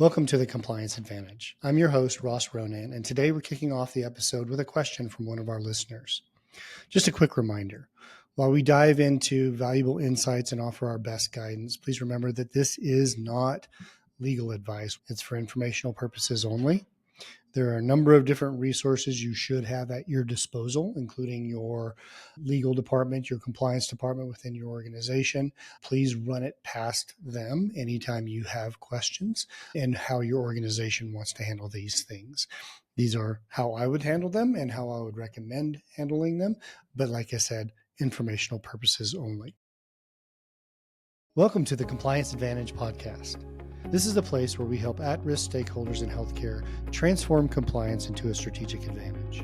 Welcome to the Compliance Advantage. I'm your host, Ross Ronan, and today we're kicking off the episode with a question from one of our listeners. Just a quick reminder, while we dive into valuable insights and offer our best guidance, please remember that this is not legal advice. It's for informational purposes only. There are a number of different resources you should have at your disposal, including your legal department, your compliance department within your organization. Please run it past them anytime you have questions and how your organization wants to handle these things. These are how I would handle them and how I would recommend handling them. But like I said, informational purposes only. Welcome to the Compliance Advantage podcast. This is the place where we help at-risk stakeholders in healthcare transform compliance into a strategic advantage.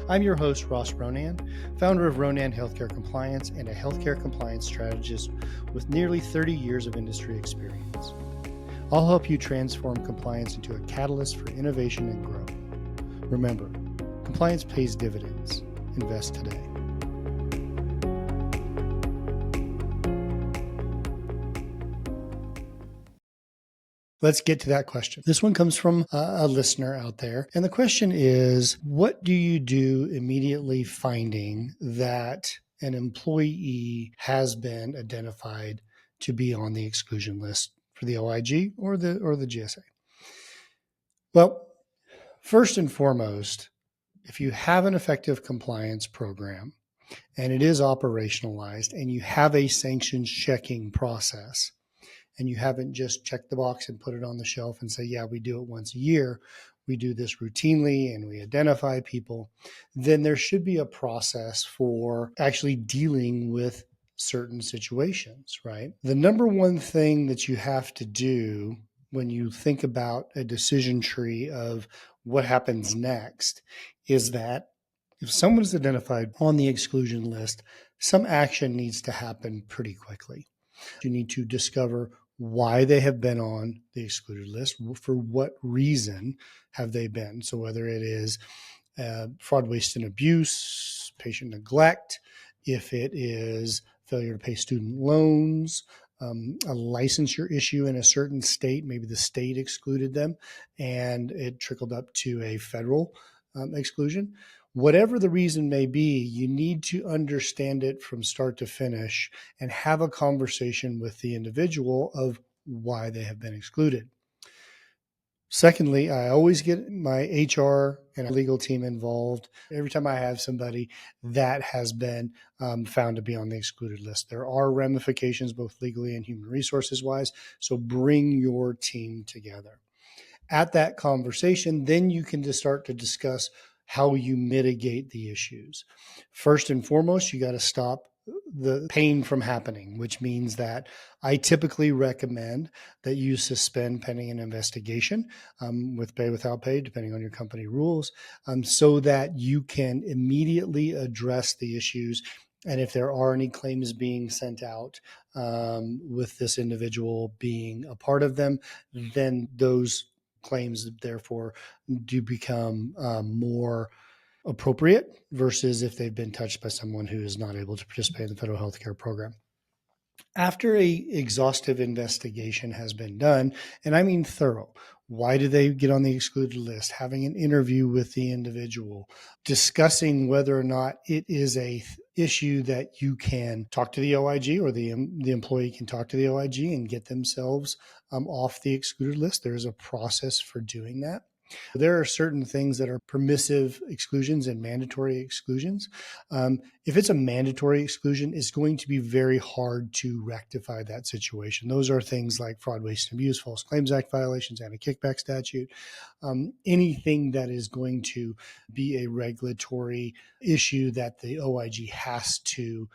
I'm your host, Ross Ronan, founder of Ronan Healthcare Compliance and a healthcare compliance strategist with nearly 30 years of industry experience. I'll help you transform compliance into a catalyst for innovation and growth. Remember, compliance pays dividends. Invest today. Let's get to that question. This one comes from a listener out there. And the question is, what do you do immediately finding that an employee has been identified to be on the exclusion list for the OIG or the GSA? Well, first and foremost, if you have an effective compliance program and it is operationalized and you have a sanctions checking process, and you haven't just checked the box and put it on the shelf and say, yeah, we do it once a year, we do this routinely and we identify people, then there should be a process for actually dealing with certain situations, right? The number one thing that you have to do when you think about a decision tree of what happens next is that if someone is identified on the exclusion list, some action needs to happen pretty quickly. You need to discover why they have been on the excluded list, for what reason have they been. So whether it is fraud, waste, and abuse, patient neglect, if it is failure to pay student loans, a licensure issue in a certain state, maybe the state excluded them and it trickled up to a federal exclusion. Whatever the reason may be, you need to understand it from start to finish and have a conversation with the individual of why they have been excluded. Secondly, I always get my HR and legal team involved every time I have somebody that has been found to be on the excluded list. There are ramifications both legally and human resources wise, so bring your team together. At that conversation, then you can just start to discuss how you mitigate the issues. First and foremost, you got to stop the pain from happening, which means that I typically recommend that you suspend pending an investigation with pay without pay, depending on your company rules, so that you can immediately address the issues. And if there are any claims being sent out with this individual being a part of them, then those claims therefore do become more appropriate versus if they've been touched by someone who is not able to participate in the federal healthcare program. After a exhaustive investigation has been done, and I mean thorough, why do they get on the excluded list? Having an interview with the individual, discussing whether or not it is a issue that you can talk to the OIG or the employee can talk to the OIG and get themselves off the excluded list. There is a process for doing that. There are certain things that are permissive exclusions and mandatory exclusions. If it's a mandatory exclusion, it's going to be very hard to rectify that situation. Those are things like fraud, waste, and abuse, False Claims Act violations, anti-kickback statute, anything that is going to be a regulatory issue that the OIG has to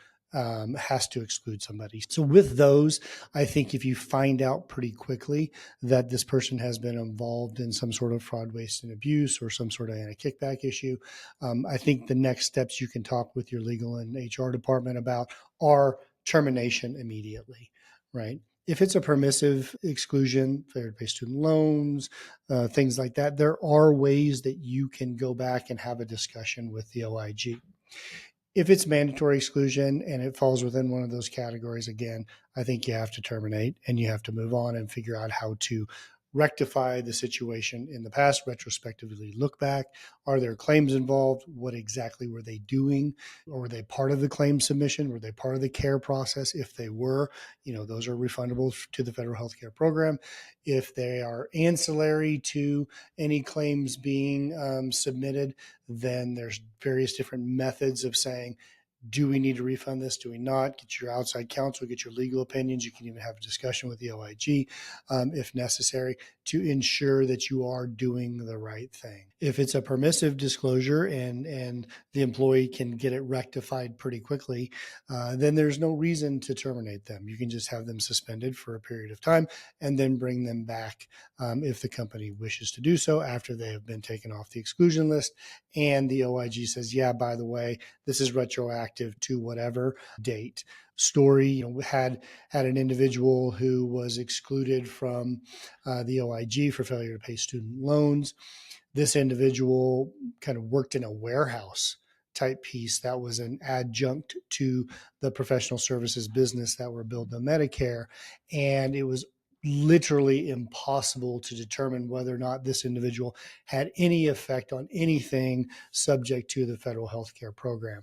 exclude somebody. So with those, I think if you find out pretty quickly that this person has been involved in some sort of fraud, waste, and abuse or some sort of anti-kickback issue, I think the next steps you can talk with your legal and HR department about are termination immediately, right? If it's a permissive exclusion, failure to pay student loans, things like that, there are ways that you can go back and have a discussion with the OIG. If it's mandatory exclusion and it falls within one of those categories, again, I think you have to terminate and you have to move on and figure out how to rectify the situation in the past, retrospectively look back. Are there claims involved? What exactly were they doing? Or were they part of the claim submission? Were they part of the care process? If they were, those are refundable to the federal healthcare program. If they are ancillary to any claims being submitted, then there's various different methods of saying, do we need to refund this? Do we not? Get your outside counsel, get your legal opinions. You can even have a discussion with the OIG if necessary to ensure that you are doing the right thing. If it's a permissive disclosure and the employee can get it rectified pretty quickly, then there's no reason to terminate them. You can just have them suspended for a period of time and then bring them back if the company wishes to do so after they have been taken off the exclusion list. And the OIG says, yeah, by the way, this is retroactive to whatever date. Story, had an individual who was excluded from the OIG for failure to pay student loans. This individual kind of worked in a warehouse type piece that was an adjunct to the professional services business that were billed to Medicare. And it was literally impossible to determine whether or not this individual had any effect on anything subject to the federal healthcare program.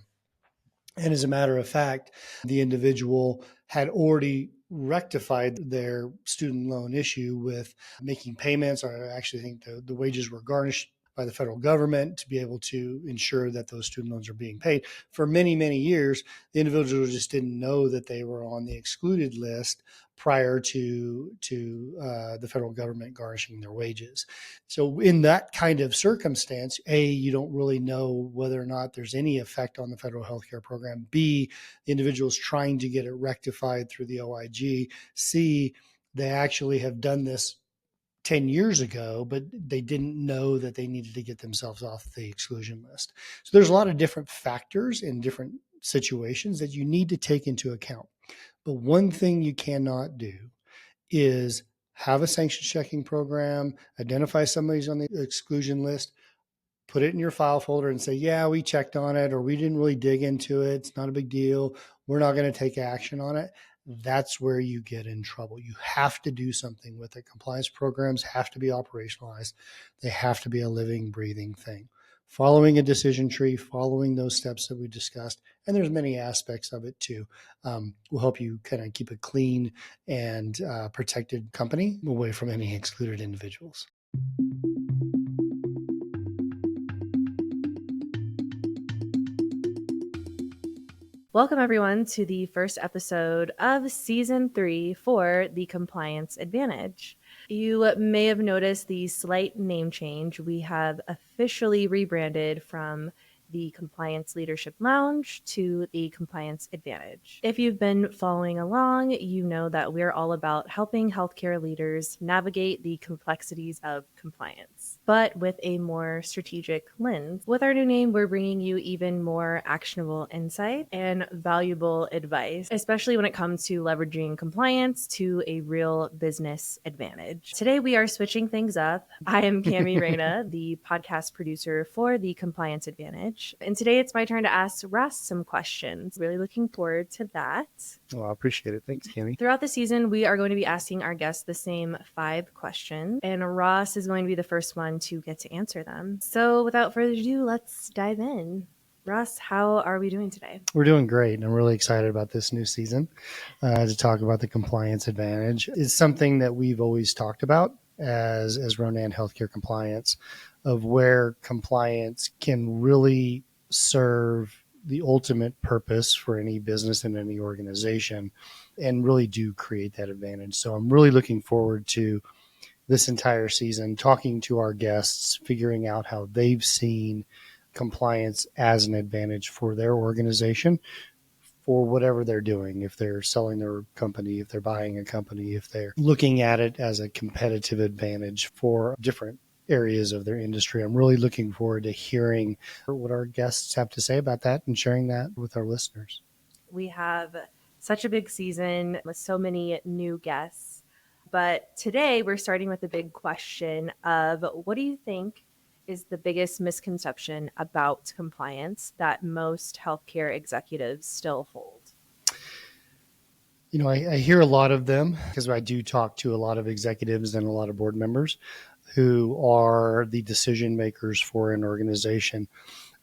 And as a matter of fact, the individual had already rectified their student loan issue with making payments. I actually think the wages were garnished by the federal government to be able to ensure that those student loans are being paid. For many, many years, the individual just didn't know that they were on the excluded list prior to the federal government garnishing their wages. So in that kind of circumstance, A, you don't really know whether or not there's any effect on the federal healthcare program. B, the individual is trying to get it rectified through the OIG. C, they actually have done this 10 years ago, but they didn't know that they needed to get themselves off the exclusion list. So there's a lot of different factors in different situations that you need to take into account. But one thing you cannot do is have a sanction checking program, identify somebody's on the exclusion list, put it in your file folder and say, yeah, we checked on it, or we didn't really dig into it. It's not a big deal. We're not going to take action on it. That's where you get in trouble. You have to do something with it. Compliance programs have to be operationalized. They have to be a living, breathing thing. Following a decision tree, following those steps that we discussed, and there's many aspects of it too, will help you kind of keep a clean and protected company away from any excluded individuals. Welcome, everyone, to the first episode of Season 3 for the Compliance Advantage. You may have noticed the slight name change. We have officially rebranded from the Compliance Leadership Lounge to the Compliance Advantage. If you've been following along, you know that we're all about helping healthcare leaders navigate the complexities of compliance, but with a more strategic lens. With our new name, we're bringing you even more actionable insight and valuable advice, especially when it comes to leveraging compliance to a real business advantage. Today, we are switching things up. I am Cami Reyna, the podcast producer for the Compliance Advantage. And today it's my turn to ask Ross some questions. Really looking forward to that. Well, I appreciate it. Thanks, Cami. Throughout the season, we are going to be asking our guests the same 5 questions, and Ross is going to be the first one to get to answer them. So without further ado, let's dive in. Ross, how are we doing today? We're doing great, and I'm really excited about this new season to talk about the Compliance Advantage. It's something that we've always talked about as Ronan Healthcare Compliance, of where compliance can really serve the ultimate purpose for any business and any organization and really do create that advantage. So I'm really looking forward to this entire season, talking to our guests, figuring out how they've seen compliance as an advantage for their organization for whatever they're doing. If they're selling their company, if they're buying a company, if they're looking at it as a competitive advantage for different areas of their industry. I'm really looking forward to hearing what our guests have to say about that and sharing that with our listeners. We have such a big season with so many new guests, but today we're starting with the big question of what do you think is the biggest misconception about compliance that most healthcare executives still hold? I hear a lot of them because I do talk to a lot of executives and a lot of board members who are the decision makers for an organization.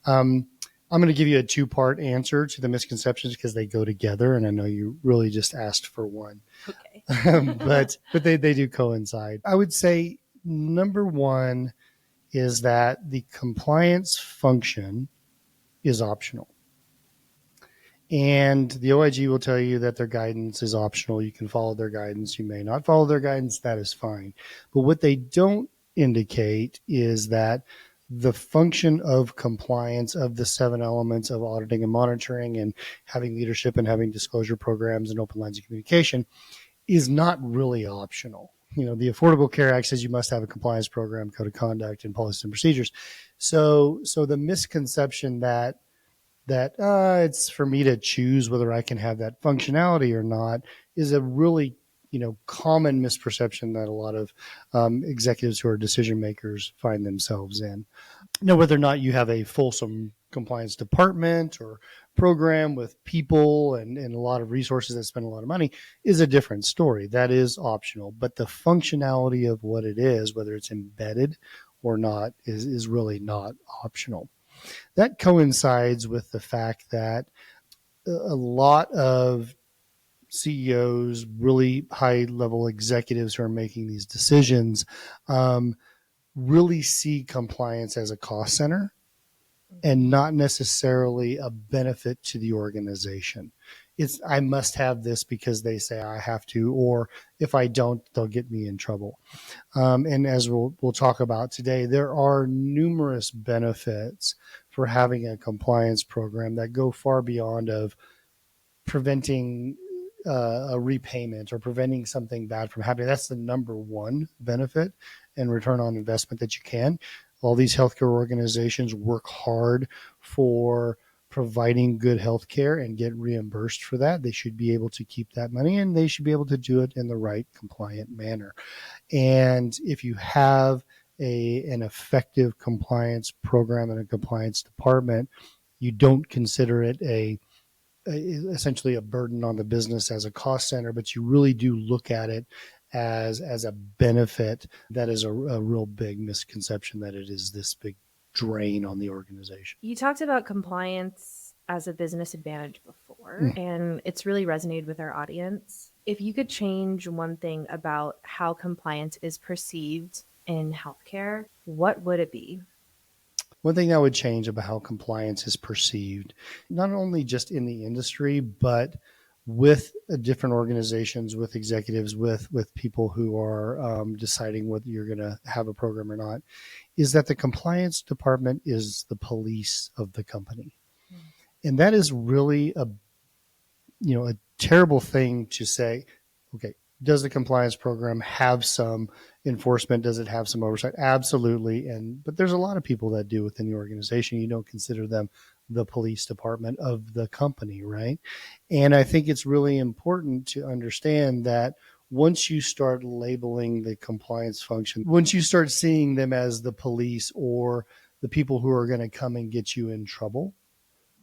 I'm going to give you a two-part answer to the misconceptions because they go together, and I know you really just asked for one. Okay. but they do coincide. I would say number one is that the compliance function is optional. And the OIG will tell you that their guidance is optional. You can follow their guidance. You may not follow their guidance. That is fine. But what they don't indicate is that the function of compliance of the 7 elements of auditing and monitoring and having leadership and having disclosure programs and open lines of communication is not really optional. The Affordable Care Act says you must have a compliance program, code of conduct, and policies and procedures. So the misconception that it's for me to choose whether I can have that functionality or not is a really common misperception that a lot of executives who are decision makers find themselves in. Now, whether or not you have a fulsome compliance department or program with people and a lot of resources that spend a lot of money is a different story. That is optional, but the functionality of what it is, whether it's embedded or not, is really not optional. That coincides with the fact that a lot of CEOs, really high level executives who are making these decisions, really see compliance as a cost center and not necessarily a benefit to the organization. It's, I must have this because they say I have to, or if I don't, they'll get me in trouble. And as we'll talk about today, there are numerous benefits for having a compliance program that go far beyond of preventing a repayment or preventing something bad from happening. That's the number one benefit and return on investment that you can. All these healthcare organizations work hard for providing good healthcare and get reimbursed for that. They should be able to keep that money and they should be able to do it in the right compliant manner. And if you have an effective compliance program and a compliance department, you don't consider it essentially a burden on the business as a cost center, but you really do look at it as a benefit. That is a real big misconception that it is this big drain on the organization. You talked about compliance as a business advantage before, and it's really resonated with our audience. If you could change one thing about how compliance is perceived in healthcare, what would it be? One thing that would change about how compliance is perceived, not only just in the industry, but with different organizations, with executives, with people who are deciding whether you're going to have a program or not, is that the compliance department is the police of the company. And that is really a terrible thing to say. Okay, does the compliance program have some enforcement? Does it have some oversight? Absolutely. But there's a lot of people that do within the organization. You don't consider them the police department of the company, right? And I think it's really important to understand that once you start labeling the compliance function, once you start seeing them as the police or the people who are going to come and get you in trouble,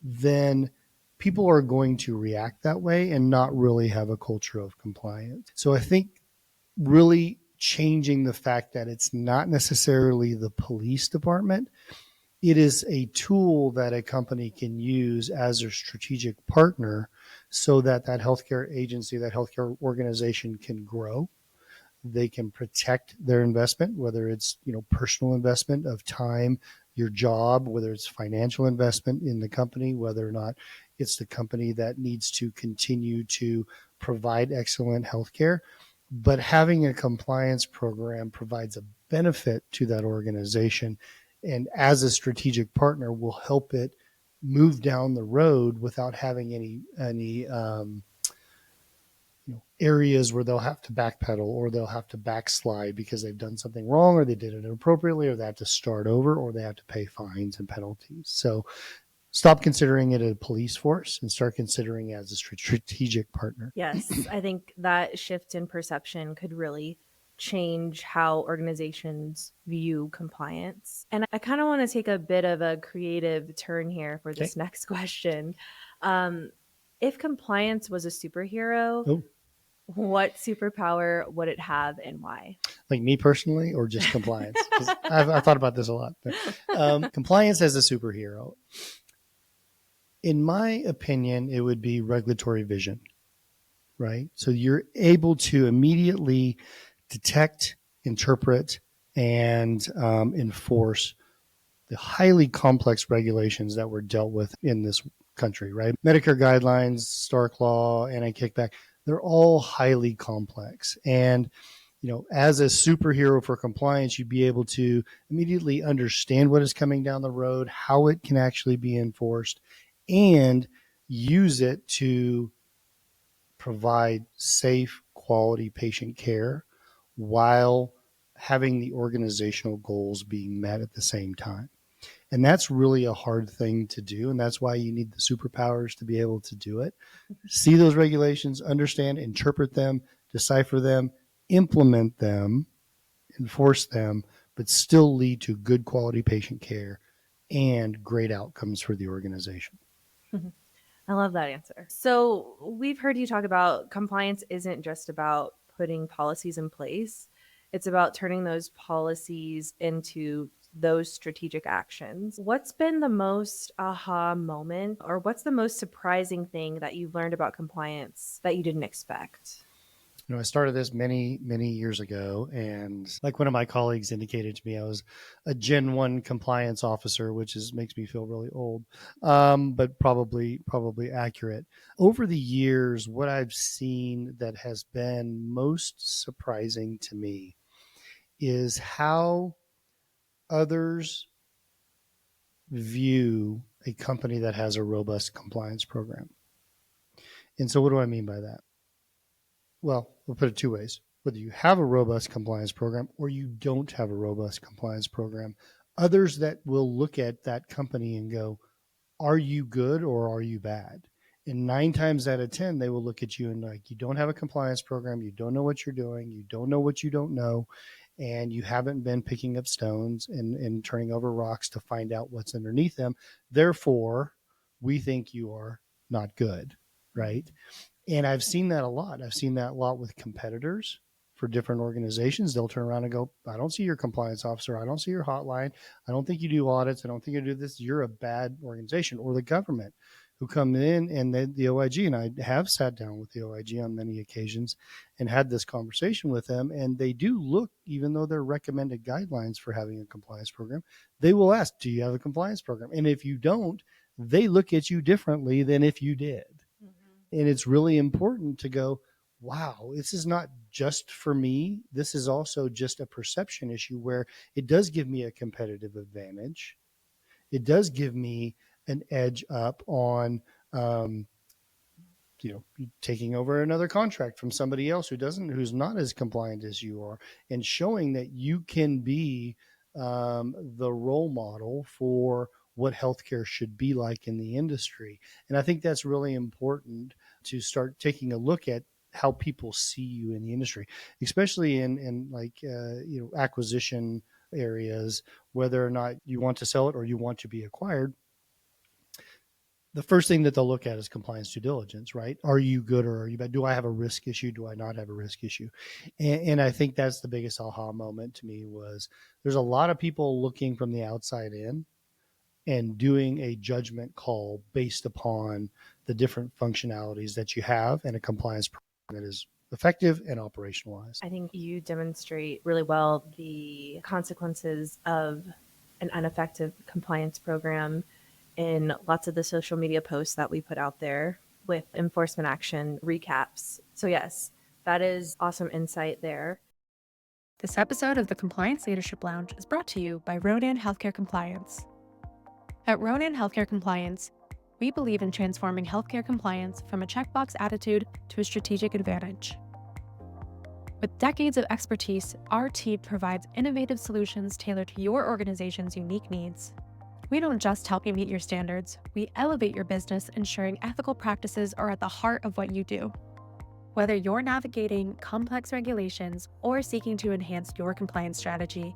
then people are going to react that way and not really have a culture of compliance. So I think really changing the fact that it's not necessarily the police department, it is a tool that a company can use as a strategic partner so that healthcare agency, that healthcare organization can grow. They can protect their investment, whether it's personal investment of time, your job, whether it's financial investment in the company, whether or not it's the company that needs to continue to provide excellent healthcare. But having a compliance program provides a benefit to that organization, and as a strategic partner will help it move down the road without having any areas where they'll have to backpedal or they'll have to backslide because they've done something wrong or they did it inappropriately or they have to start over or they have to pay fines and penalties. So stop considering it a police force and start considering it as a strategic partner. Yes, I think that shift in perception could really change how organizations view compliance. And I kind of want to take a bit of a creative turn here for this next question. If compliance was a superhero, What superpower would it have and why? Like me personally, or just compliance? 'Cause I've thought about this a lot. Compliance as a superhero. In my opinion, it would be regulatory vision, right? So you're able to immediately detect, interpret, and enforce the highly complex regulations that were dealt with in this country, right? Medicare guidelines, Stark Law, anti-kickback, they're all highly complex. And, as a superhero for compliance, you'd be able to immediately understand what is coming down the road, how it can actually be enforced, and use it to provide safe, quality patient care while having the organizational goals being met at the same time. And that's really a hard thing to do. And that's why you need the superpowers to be able to do it. See those regulations, understand, interpret them, decipher them, implement them, enforce them, but still lead to good quality patient care and great outcomes for the organization. I love that answer. So we've heard you talk about compliance isn't just about putting policies in place. It's about turning those policies into those strategic actions. What's been the most aha moment, or what's the most surprising thing that you've learned about compliance that you didn't expect? I started this many, many years ago. And like one of my colleagues indicated to me, I was a Gen 1 compliance officer, which makes me feel really old, but probably accurate. Over the years, what I've seen that has been most surprising to me is how others view a company that has a robust compliance program. And so what do I mean by that? Well, we'll put it two ways. Whether you have a robust compliance program or you don't have a robust compliance program, others that will look at that company and go, are you good or are you bad? And 9 times out of 10, they will look at you and like, you don't have a compliance program. You don't know what you're doing. You don't know what you don't know. And you haven't been picking up stones and turning over rocks to find out what's underneath them. Therefore, we think you are not good, right? And I've seen that a lot. I've seen that a lot with competitors for different organizations. They'll turn around and go, I don't see your compliance officer. I don't see your hotline. I don't think you do audits. I don't think you do this. You're a bad organization. Or the government who come in and the OIG, and I have sat down with the OIG on many occasions and had this conversation with them. And they do look, even though they're recommended guidelines for having a compliance program, they will ask, do you have a compliance program? And if you don't, they look at you differently than if you did. And it's really important to go, wow, this is not just for me. This is also just a perception issue where it does give me a competitive advantage. It does give me an edge up on, taking over another contract from somebody else who's not as compliant as you are, and showing that you can be the role model for what healthcare should be like in the industry. And I think that's really important to start taking a look at how people see you in the industry, especially in acquisition areas, whether or not you want to sell it or you want to be acquired. The first thing that they'll look at is compliance due diligence, right? Are you good or are you bad? Do I have a risk issue? Do I not have a risk issue? And I think that's the biggest aha moment to me was there's a lot of people looking from the outside in and doing a judgment call based upon the different functionalities that you have and a compliance program that is effective and operationalized. I think you demonstrate really well the consequences of an ineffective compliance program in lots of the social media posts that we put out there with enforcement action recaps. So yes, that is awesome insight there. This episode of the Compliance Leadership Lounge is brought to you by Ronan Healthcare Compliance. At Ronan Healthcare Compliance, we believe in transforming healthcare compliance from a checkbox attitude to a strategic advantage. With decades of expertise, our team provides innovative solutions tailored to your organization's unique needs. We don't just help you meet your standards, we elevate your business, ensuring ethical practices are at the heart of what you do. Whether you're navigating complex regulations or seeking to enhance your compliance strategy,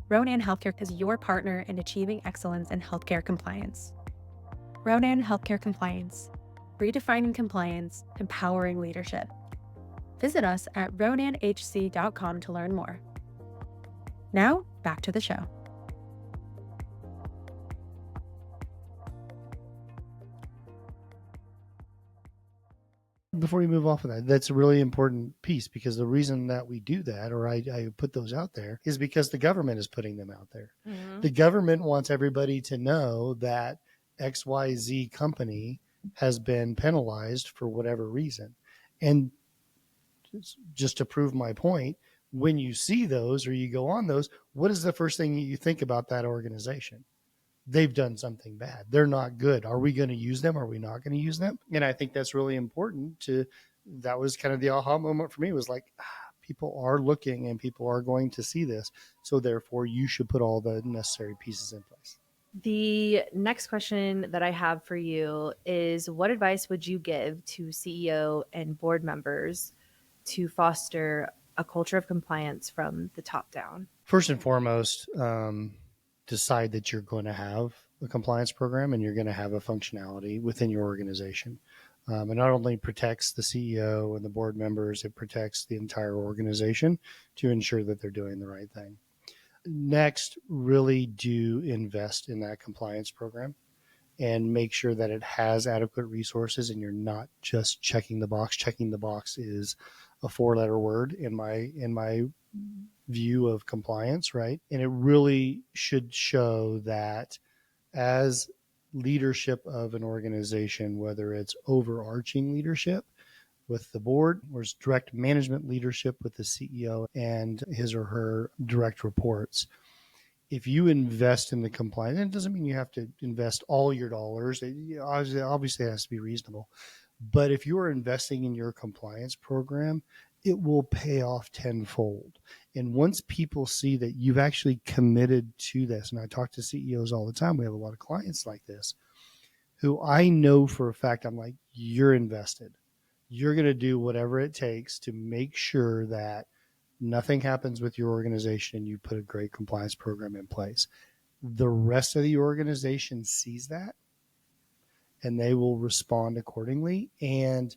Ronan Healthcare is your partner in achieving excellence in healthcare compliance. Ronan Healthcare Compliance, redefining compliance, empowering leadership. Visit us at ronanhc.com to learn more. Now, back to the show. Before you move off of that, that's a really important piece, because the reason that we do that, or I put those out there, is because the government is putting them out there. Mm-hmm. The government wants everybody to know that XYZ company has been penalized for whatever reason. And just to prove my point, when you see those or you go on those, what is the first thing you think about that organization? They've done something bad. They're not good. Are we going to use them? Are we not going to use them? And I think that's really important that was kind of the aha moment for me, was like, people are looking and people are going to see this. So therefore you should put all the necessary pieces in place. The next question that I have for you is, what advice would you give to CEO and board members to foster a culture of compliance from the top down? First and foremost, decide that you're going to have a compliance program and you're going to have a functionality within your organization. It not only protects the CEO and the board members, it protects the entire organization to ensure that they're doing the right thing. Next, really do invest in that compliance program and make sure that it has adequate resources and you're not just checking the box. Checking the box is a 4-letter word in my view of compliance, right? And it really should show that as leadership of an organization, whether it's overarching leadership with the board or it's direct management leadership with the CEO and his or her direct reports, if you invest in the compliance, and it doesn't mean you have to invest all your dollars. Obviously it has to be reasonable. But if you are investing in your compliance program, it will pay off tenfold. And once people see that you've actually committed to this, and I talk to CEOs all the time, we have a lot of clients like this, who I know for a fact, I'm like, you're invested. You're going to do whatever it takes to make sure that nothing happens with your organization and you put a great compliance program in place. The rest of the organization sees that and they will respond accordingly and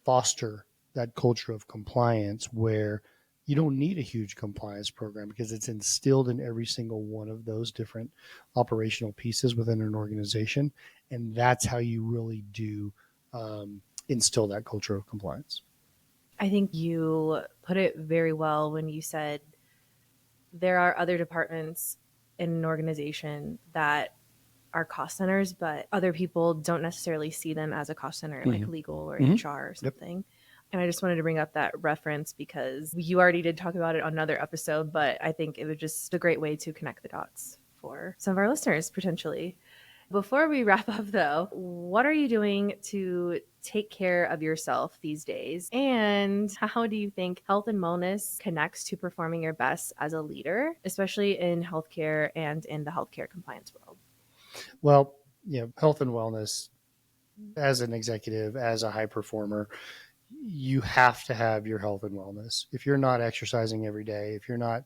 foster that culture of compliance where you don't need a huge compliance program because it's instilled in every single one of those different operational pieces within an organization. And that's how you really do instill that culture of compliance. I think you put it very well when you said there are other departments in an organization that are cost centers, but other people don't necessarily see them as a cost center, like legal or HR or something. Yep. And I just wanted to bring up that reference because you already did talk about it on another episode, but I think it was just a great way to connect the dots for some of our listeners potentially. Before we wrap up though, what are you doing to take care of yourself these days? And how do you think health and wellness connects to performing your best as a leader, especially in healthcare and in the healthcare compliance world? Well, health and wellness as an executive, as a high performer, you have to have your health and wellness. If you're not exercising every day, if you're not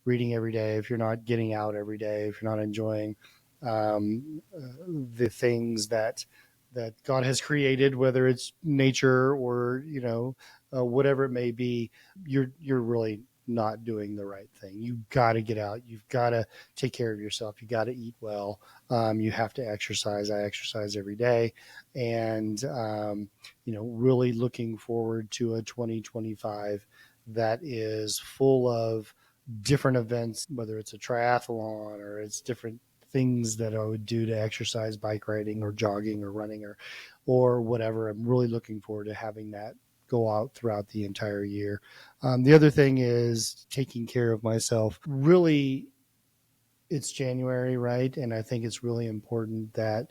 reading every day, if you're not getting out every day, if you're not enjoying the things that God has created, whether it's nature or, whatever it may be, you're really not doing the right thing. You've got to get out. You've got to take care of yourself. You got to eat well. You have to exercise. I exercise every day. And, really looking forward to a 2025 that is full of different events, whether it's a triathlon or it's different things that I would do to exercise, bike riding or jogging or running or whatever. I'm really looking forward to having that go out throughout the entire year. The other thing is taking care of myself. Really, it's January, right? And I think it's really important that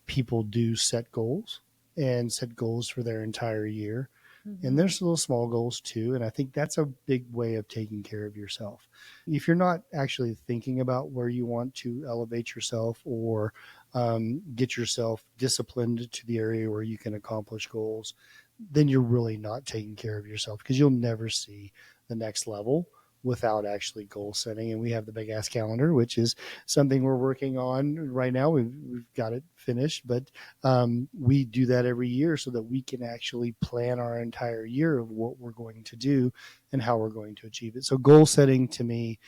people do set goals for their entire year. Mm-hmm. And there's little small goals too. And I think that's a big way of taking care of yourself. If you're not actually thinking about where you want to elevate yourself or get yourself disciplined to the area where you can accomplish goals, then you're really not taking care of yourself because you'll never see the next level without actually goal setting. And we have the Big Ass Calendar, which is something we're working on right now. We've got it finished, but we do that every year so that we can actually plan our entire year of what we're going to do and how we're going to achieve it. So goal setting to me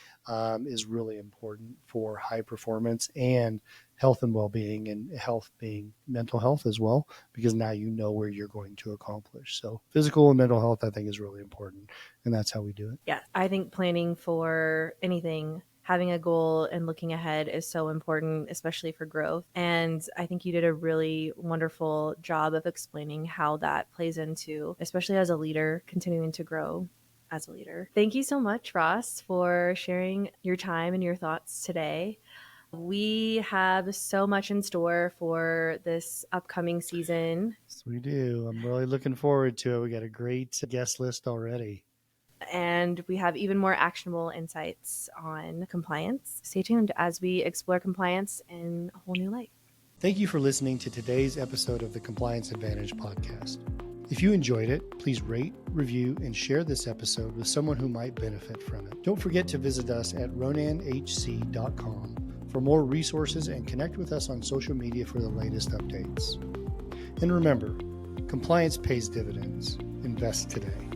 is really important for high performance and health and well-being, and health being mental health as well, because now you know where you're going to accomplish. So physical and mental health, I think, is really important, and that's how we do it. Yeah, I think planning for anything, having a goal and looking ahead is so important, especially for growth. And I think you did a really wonderful job of explaining how that plays into, especially as a leader, continuing to grow as a leader. Thank you so much, Ross, for sharing your time and your thoughts today. We have so much in store for this upcoming season. Yes, we do. I'm really looking forward to it. We got a great guest list already. And we have even more actionable insights on compliance. Stay tuned as we explore compliance in a whole new light. Thank you for listening to today's episode of the Compliance Advantage podcast. If you enjoyed it, please rate, review, and share this episode with someone who might benefit from it. Don't forget to visit us at ronanhc.com for more resources and connect with us on social media for the latest updates. And remember, compliance pays dividends. Invest today.